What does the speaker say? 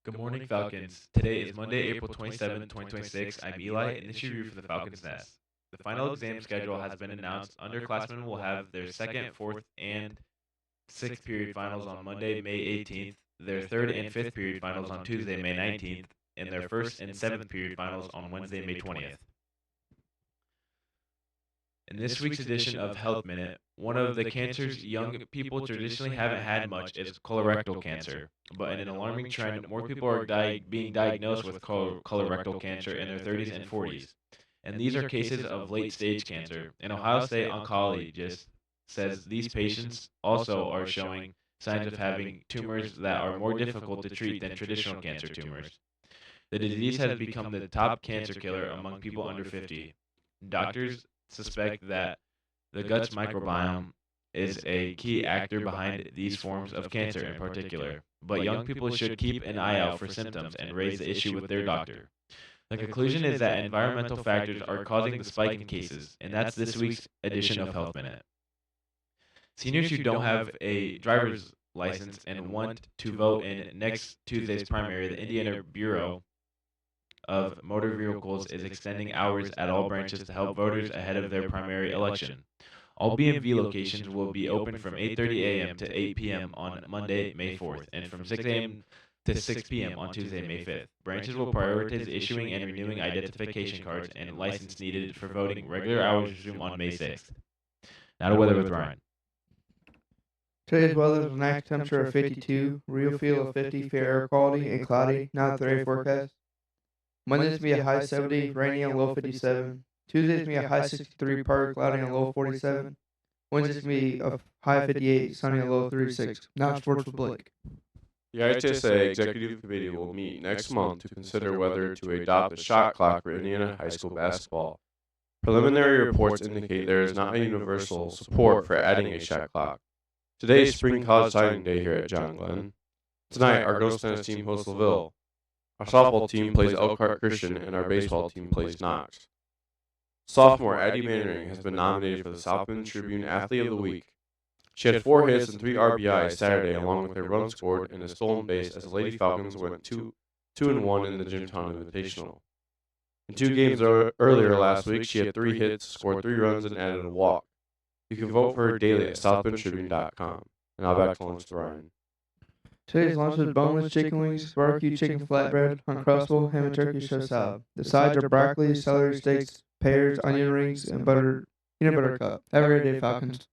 Good morning, Falcons. Today is Monday, April 27th, 2026. I'm Eli, and this is your review for the Falcons Nest. The final exam schedule has been announced. Underclassmen will have their second, fourth, and sixth period finals on Monday, May 18th, their third and fifth period finals on Tuesday, May 19th, and their first and seventh period finals on Wednesday, May 20th. In this week's edition of Health Minute, one of the cancers young people traditionally haven't had much is colorectal cancer. But in an alarming trend, more people are being diagnosed with colorectal cancer in their 30s and 40s. And these are cases of late stage cancer. An Ohio State oncologist says these patients also are showing signs of having tumors that are more difficult to treat than traditional cancer tumors. The disease has become the top cancer killer among people under 50. Doctors suspect that the gut's microbiome is a key actor behind these forms of cancer in particular, but young people should keep an eye out for symptoms and raise the issue with their doctor. The conclusion is that environmental factors are causing the spike in cases, and that's this week's edition of Health Minute. Seniors who don't have a driver's license and want to vote in next Tuesday's primary, the Indiana Bureau of Motor Vehicles is extending hours at all branches to help voters ahead of their primary election. All BMV locations will be open from 8:30 a.m. to 8 p.m. on Monday, May 4th, and from 6 a.m. to 6 p.m. on Tuesday, May 5th. Branches will prioritize issuing and renewing identification cards and license needed for voting. Regular hours resume on May 6th. Now to weather with Ryan. Today's weather is an average temperature of 52, real feel of 50, fair air quality, and cloudy, not the rain forecast. Monday's going to be a high 70, rainy and low 57. Tuesday's going to be a high 63, partly cloudy and low 47. Wednesday's going to be a high 58, sunny and low 36. Now sports with Blake. The IHSA Executive Committee will meet next month to consider whether to adopt a shot clock for Indiana high school basketball. Preliminary reports indicate there is not a universal support for adding a shot clock. Today is Spring College Signing Day here at John Glenn. Tonight, our girls tennis team hosts LaVille. Our softball team plays Elkhart Christian, and our baseball team plays Knox. Sophomore Addie Mannering has been nominated for the South Bend Tribune Athlete of the Week. She had 4 hits and 3 RBIs Saturday, along with a run scored and a stolen base as the Lady Falcons went 2-1 in the Jimtown Invitational. In 2 games earlier last week, she had 3 hits, scored 3 runs, and added a walk. You can vote for her daily at southbendtribune.com. And now back to lunch to Ryan. Today's lunch is boneless chicken wings, barbecue chicken flatbread, Uncrustable, ham and turkey show salad. The sides are broccoli, celery sticks, pears, onion rings, and peanut butter cup. Have a great day, Falcons.